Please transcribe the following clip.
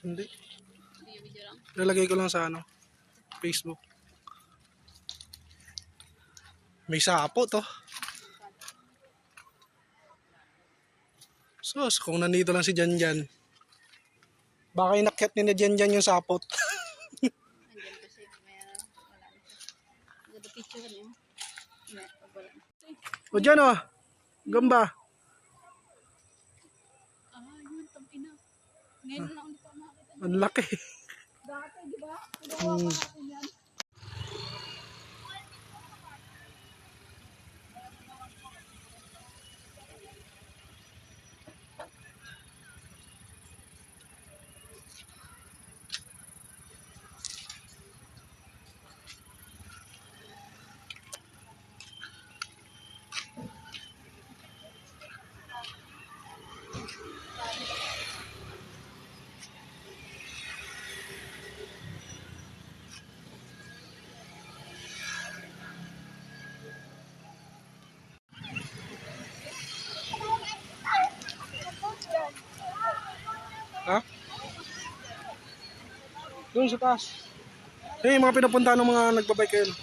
Hindi. Video lang. Lalagay ko lang sa Facebook. May sapo to. Sus, kung nandito lang si Janjan. Baka inakyat ni na Janjan yung sapot. Andyan kasi wala na siya. Ganda picture niyo. Wala na. O dyan gamba. Yun, tampina. Ngayon lang ulit ako makakita. Ang laki. Dati, di ba? Kunawa pa natin yan. Ha? Doon sa taas. Yung mga pinapunta ng mga nagbabike kayo.